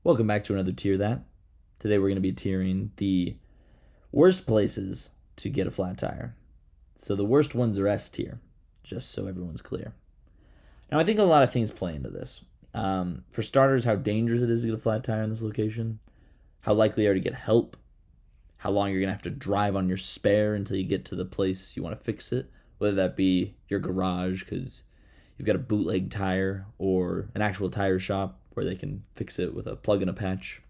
Welcome back to another Tier That. Today we're going to be tiering the worst places to get a flat tire. So the worst ones are S tier, just so everyone's clear. Now I think a lot of things play into this. For starters, how dangerous it is to get a flat tire in this location, how likely you are to get help, how long you're going to have to drive on your spare until you get to the place you want to fix it, whether that be your garage because you've got a bootleg tire or an actual tire shop where they can fix it with a plug and a patch.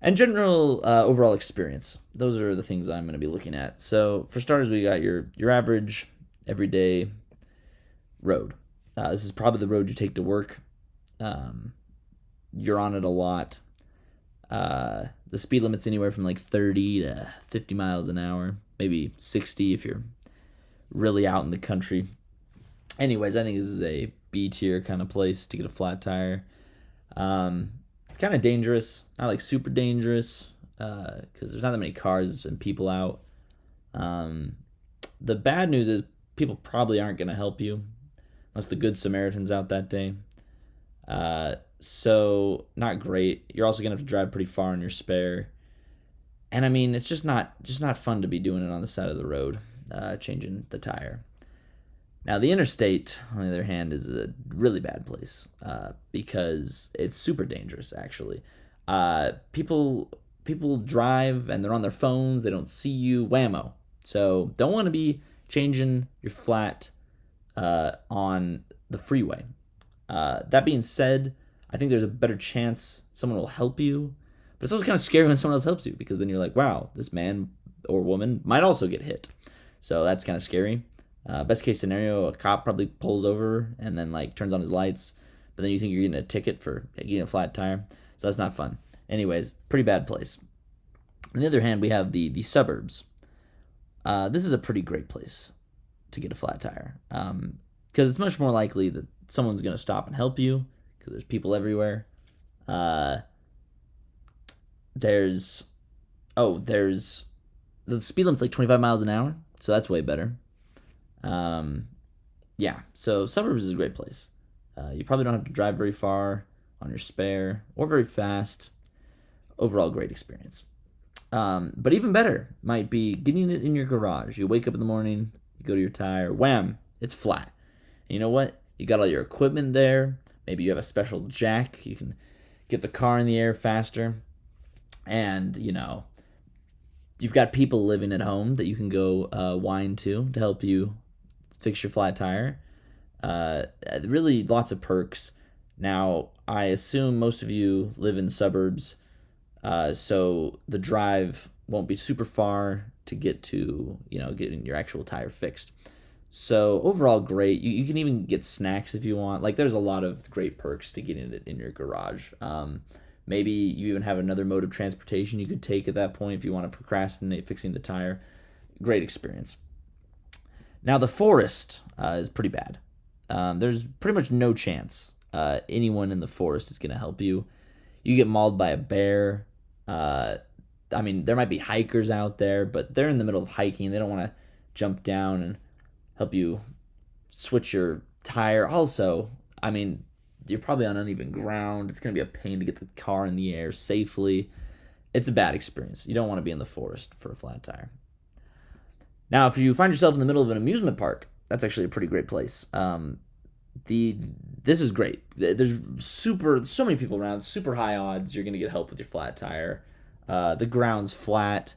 And general overall experience. Those are the things I'm going to be looking at. So for starters, we got your average, everyday road. This is probably the road you take to work. You're on it a lot. The speed limit's anywhere from like 30 to 50 miles an hour. Maybe 60 if you're really out in the country. Anyways, I think this is a B tier kind of place to get a flat tire. It's kind of dangerous, not like super dangerous, because there's not that many cars and people out. The bad news is people probably aren't going to help you unless the Good Samaritan's out that day. So not great. You're also going to have to drive pretty far in your spare. And I mean, it's just not fun to be doing it on the side of the road, changing the tire. Now, the interstate, on the other hand, is a really bad place because it's super dangerous, actually. People drive and they're on their phones. They don't see you. Whammo. So don't want to be changing your flat on the freeway. That being said, I think there's a better chance someone will help you. But it's also kind of scary when someone else helps you because then you're like, wow, this man or woman might also get hit. So that's kind of scary. Best case scenario, a cop probably pulls over and then like turns on his lights, but then you think you're getting a ticket for getting a flat tire. So that's not fun. Anyways, pretty bad place. On the other hand, we have the suburbs. This is a pretty great place to get a flat tire because it's much more likely that someone's going to stop and help you because there's people everywhere. There's the speed limit's like 25 miles an hour, so that's way better. So suburbs is a great place. You probably don't have to drive very far on your spare or very fast. Overall, great experience. But even better might be getting it in your garage. You wake up in the morning, you go to your tire, wham, it's flat. And you know what? You got all your equipment there. Maybe you have a special jack. You can get the car in the air faster. And, you've got people living at home that you can go whine to help you fix your flat tire. Really lots of perks. Now, I assume most of you live in suburbs, so the drive won't be super far to get to, getting your actual tire fixed. So overall, great. You can even get snacks if you want. Like, there's a lot of great perks to getting it in your garage. Maybe you even have another mode of transportation you could take at that point if you want to procrastinate fixing the tire. Great experience. Now, the forest is pretty bad. There's pretty much no chance anyone in the forest is going to help you. You get mauled by a bear. There might be hikers out there, but they're in the middle of hiking. They don't want to jump down and help you switch your tire. Also, you're probably on uneven ground. It's going to be a pain to get the car in the air safely. It's a bad experience. You don't want to be in the forest for a flat tire. Now, if you find yourself in the middle of an amusement park, that's actually a pretty great place. This is great. There's so many people around, super high odds you're going to get help with your flat tire. The ground's flat.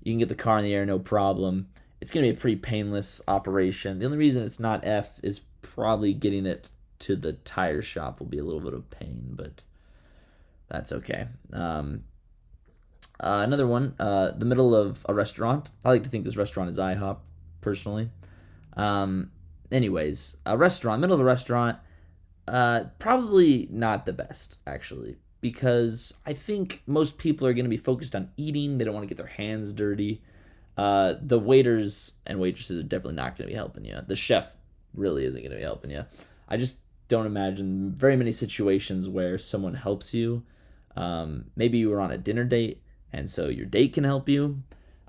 You can get the car in the air, no problem. It's going to be a pretty painless operation. The only reason it's not F is probably getting it to the tire shop will be a little bit of pain, but that's okay. Another one, the middle of a restaurant. I like to think this restaurant is IHOP, personally. Anyways, middle of a restaurant, probably not the best, actually, because I think most people are going to be focused on eating. They don't want to get their hands dirty. The waiters and waitresses are definitely not going to be helping you. The chef really isn't going to be helping you. I just don't imagine very many situations where someone helps you. Maybe you were on a dinner date, and so your date can help you,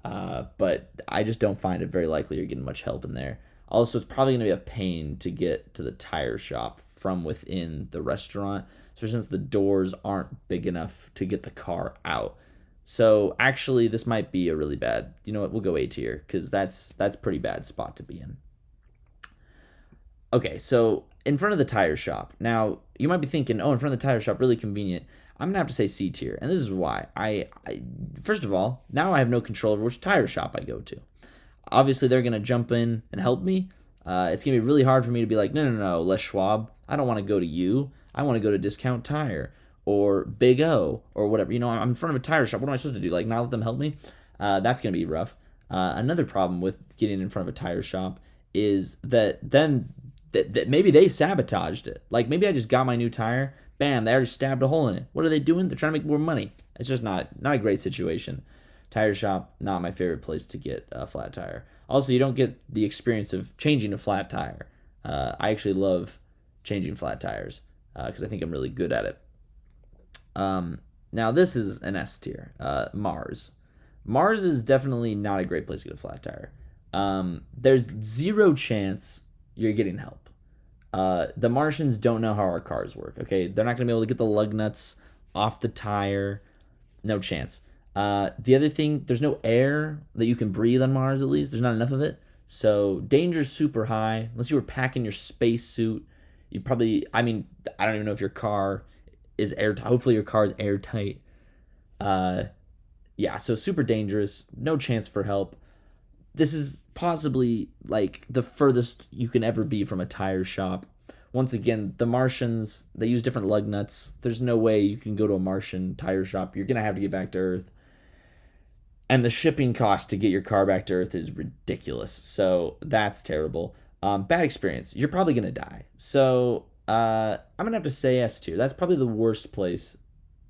but I just don't find it very likely you're getting much help in there. Also, it's probably going to be a pain to get to the tire shop from within the restaurant, especially since the doors aren't big enough to get the car out. So actually, this might be a really bad. You know what? We'll go A tier because that's pretty bad spot to be in. Okay, so in front of the tire shop. Now you might be thinking, oh, in front of the tire shop, really convenient. I'm gonna have to say C tier, and this is why. I first of all, now I have no control over which tire shop I go to. Obviously, they're gonna jump in and help me. It's gonna be really hard for me to be like, no, Les Schwab. I don't want to go to you. I want to go to Discount Tire or Big O or whatever. I'm in front of a tire shop. What am I supposed to do? Like, not let them help me? That's gonna be rough. Another problem with getting in front of a tire shop is that maybe they sabotaged it. Like maybe I just got my new tire, bam, they already stabbed a hole in it. What are they doing? They're trying to make more money. It's just not a great situation. Tire shop, not my favorite place to get a flat tire. Also, you don't get the experience of changing a flat tire. I actually love changing flat tires because I think I'm really good at it. Now this is an S tier. Mars. Mars is definitely not a great place to get a flat tire. There's zero chance you're getting help. The Martians don't know how our cars work. Okay, they're not gonna be able to get the lug nuts off the tire. No chance. The other thing, there's no air that you can breathe on Mars. At least there's not enough of it. So danger's super high. Unless you were packing your space suit, you probably. I mean, I don't even know if your car is airtight. Hopefully your car is airtight. Yeah. So super dangerous. No chance for help. This is possibly like the furthest you can ever be from a tire shop. Once again, the Martians, they use different lug nuts. There's no way you can go to a Martian tire shop. You're going to have to get back to Earth. And the shipping cost to get your car back to Earth is ridiculous. So that's terrible. Bad experience. You're probably going to die. So I'm going to have to say S tier. That's probably the worst place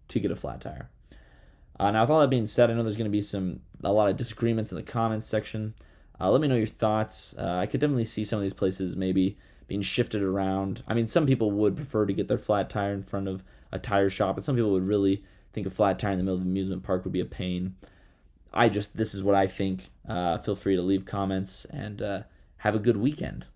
to get a flat tire. Now, with all that being said, I know there's going to be a lot of disagreements in the comments section. Let me know your thoughts. I could definitely see some of these places maybe being shifted around. I mean, some people would prefer to get their flat tire in front of a tire shop, but some people would really think a flat tire in the middle of an amusement park would be a pain. This is what I think. Feel free to leave comments and have a good weekend.